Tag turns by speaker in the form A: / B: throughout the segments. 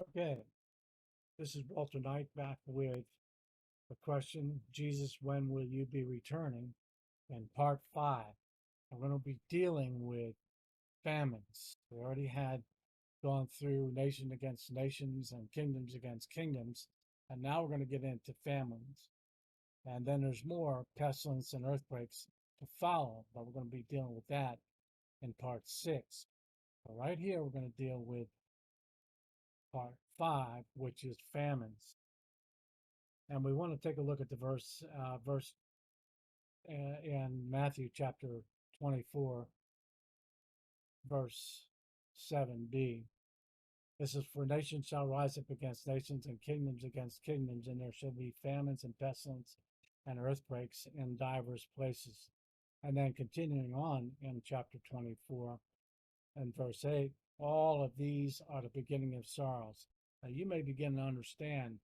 A: Okay, this is Walter Knight back with the question, Jesus, when will you be returning? In part five, I'm going to be dealing with famines. We already had gone through nation against nations and kingdoms against kingdoms, and now we're going to get into famines. And then there's more pestilence and earthquakes to follow, but we're going to be dealing with that in part six. But right here, we're going to deal with part five, which is famines. And we want to take a look at the verse in Matthew chapter 24, verse 7b. This is, for nation shall rise up against nations and kingdoms against kingdoms, and there shall be famines and pestilence and earthquakes in divers places. And then continuing on in chapter 24 and verse 8, all of these are the beginning of sorrows. Now you may begin to understand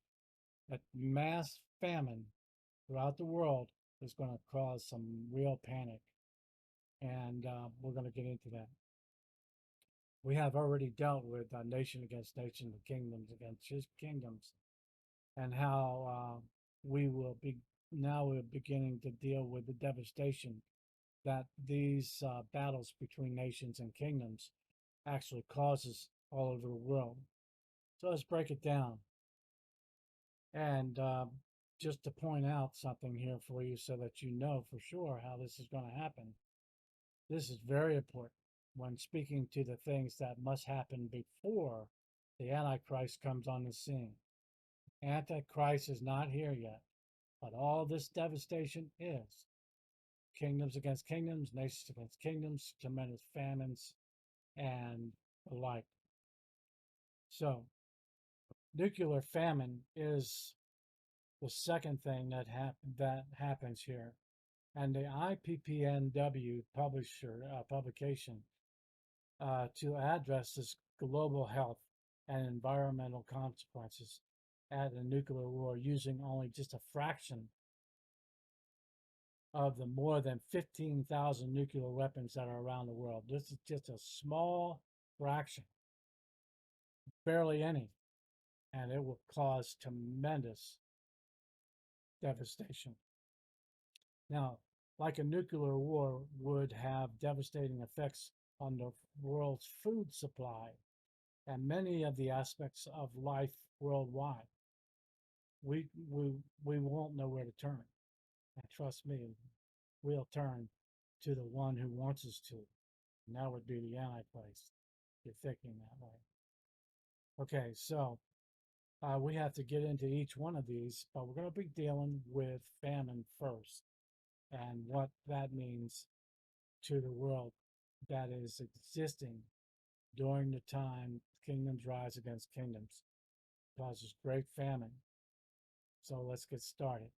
A: that mass famine throughout the world is going to cause some real panic. And we're going to get into that. We have already dealt with nation against nation, kingdoms against kingdoms, and how we will be now we're beginning to deal with the devastation that these battles between nations and kingdoms actually causes all over the world. So let's break it down. And just to point out something here for you so that you know for sure how this is going to happen. This is very important when speaking to the things that must happen before the Antichrist comes on the scene. Antichrist is not here yet, but all this devastation is. Kingdoms against kingdoms, nations against kingdoms, tremendous famines, and the like. So, nuclear famine is the second thing that happens here. And the IPPNW publication to address this global health and environmental consequences at a nuclear war using only just a fraction of the more than 15,000 nuclear weapons that are around the world. This is just a small fraction, barely any, and it will cause tremendous devastation. Now, like a nuclear war would have devastating effects on the world's food supply and many of the aspects of life worldwide, we won't know where to turn. And trust me, we'll turn to the one who wants us to. And that would be the Antichrist. You're thinking that way. Okay, so we have to get into each one of these, but we're going to be dealing with famine first and what that means to the world that is existing during the time kingdoms rise against kingdoms. It causes great famine. So let's get started.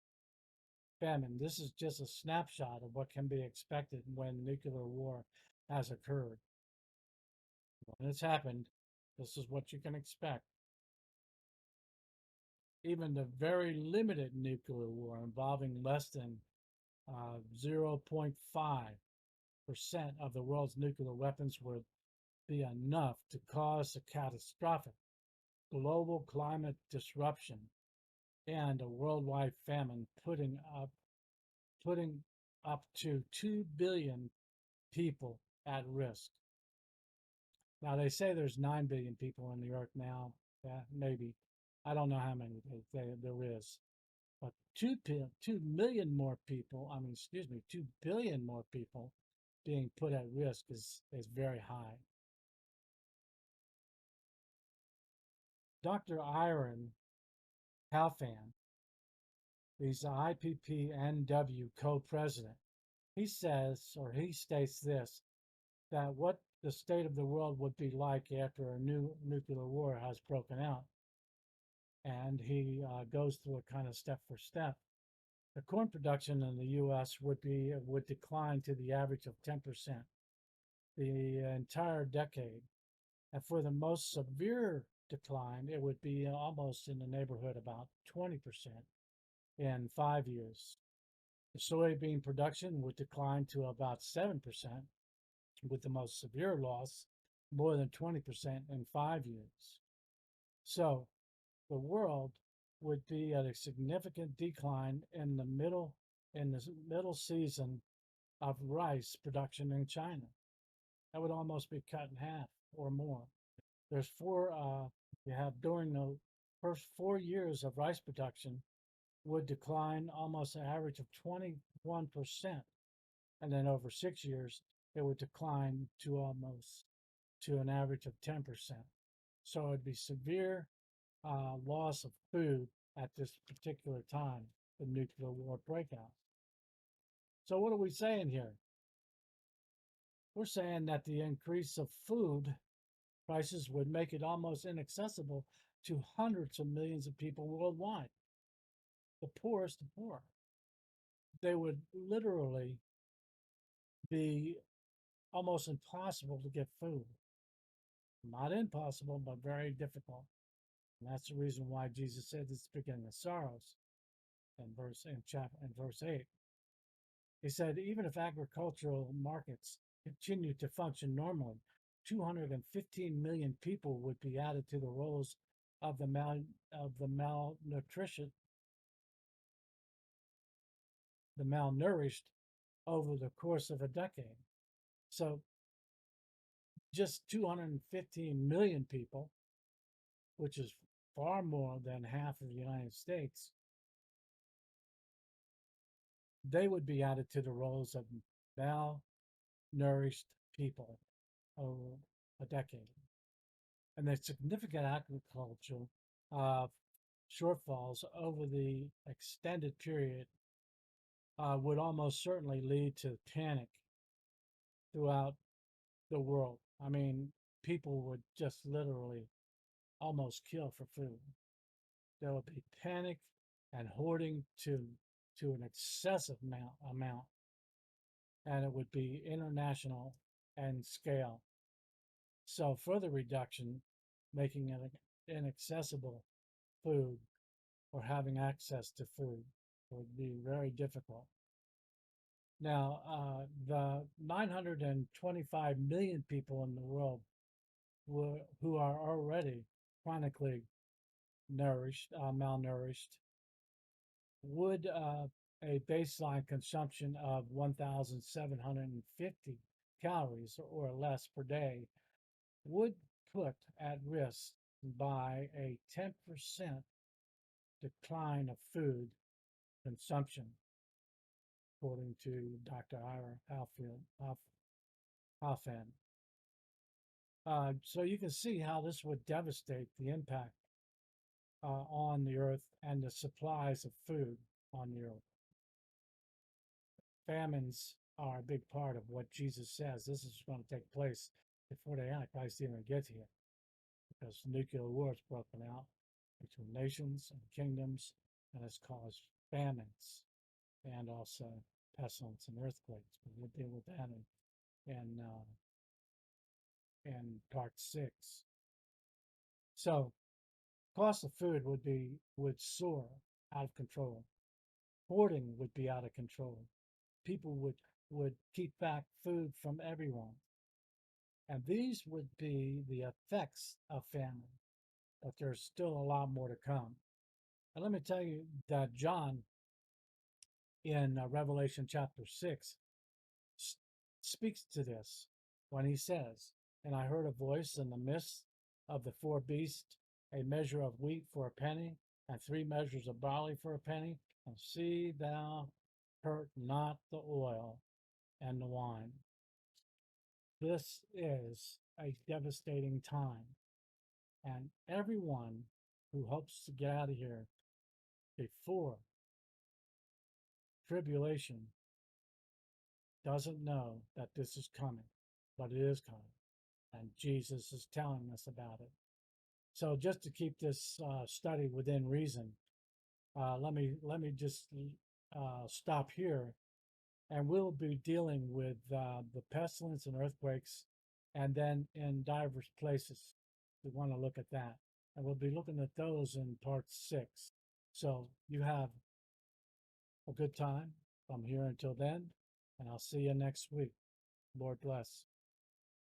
A: Famine. This is just a snapshot of what can be expected when nuclear war has occurred. When it's happened, this is what you can expect. Even the very limited nuclear war involving less than 0.5% of the world's nuclear weapons would be enough to cause a catastrophic global climate disruption and a worldwide famine, putting up to 2 billion people at risk. Now, they say there's 9 billion people on the earth now. Yeah, maybe. I don't know how many there is. But 2 million more people, 2 billion more people being put at risk is very high. Dr. Iron Halfan, he's the IPPNW co-president. He says, or he states this, that what the state of the world would be like after a new nuclear war has broken out. And he goes through it kind of step for step. The corn production in the U.S. would decline to the average of 10% the entire decade, and for the most severe decline, it would be almost in the neighborhood about 20% in 5 years. The soybean production would decline to about 7%, with the most severe loss more than 20% in 5 years. So the world would be at a significant decline in the middle season of rice production in China. That would almost be cut in half or more. There's four you have during the first 4 years of rice production would decline almost an average of 21%. And then over 6 years, it would decline to an average of 10%. So it'd be severe loss of food at this particular time, the nuclear war breakout. So what are we saying here? We're saying that the increase of food prices would make it almost inaccessible to hundreds of millions of people worldwide, the poorest of poor. They would literally be almost impossible to get food. Not impossible, but very difficult. And that's the reason why Jesus said it's the beginning of sorrows in verse 8. He said, even if agricultural markets continue to function normally, 215 million people would be added to the rolls of the malnutrition, the malnourished over the course of a decade. So just 215 million people, which is far more than half of the United States, they would be added to the rolls of malnourished people over a decade. And the significant agricultural uh, shortfalls over the extended period would almost certainly lead to panic throughout the world. I mean, people would just literally almost kill for food. There would be panic and hoarding to an excessive amount, and it would be international and scale. So further reduction, making it inaccessible food or having access to food would be very difficult. Now, the 925 million people in the world who are already chronically malnourished, would a baseline consumption of 1,750 calories or less per day would put at risk by a 10% decline of food consumption, according to Dr. Ira Halfand. So you can see how this would devastate the impact on the earth and the supplies of food on the earth. Famines are a big part of what Jesus says. This is going to take place before the Antichrist even gets here, because nuclear war has broken out between nations and kingdoms, and has caused famines and also pestilence and earthquakes. But we'll deal with that in part 6. So cost of food would soar out of control. Hoarding would be out of control. People would keep back food from everyone. And these would be the effects of famine, but there's still a lot more to come. And let me tell you that John in Revelation chapter 6 speaks to this when he says, and I heard a voice in the midst of the four beasts, a measure of wheat for a penny, and 3 measures of barley for a penny, and see thou hurt not the oil and the wine. This is a devastating time, and everyone who hopes to get out of here before tribulation doesn't know that this is coming, but it is coming, and Jesus is telling us about it. So, just to keep this study within reason, let me just stop here, and we'll be dealing with the pestilence and earthquakes, and then in diverse places. We want to look at that, and we'll be looking at those in part 6. So you have a good time from here until then, and I'll see you next week. Lord bless.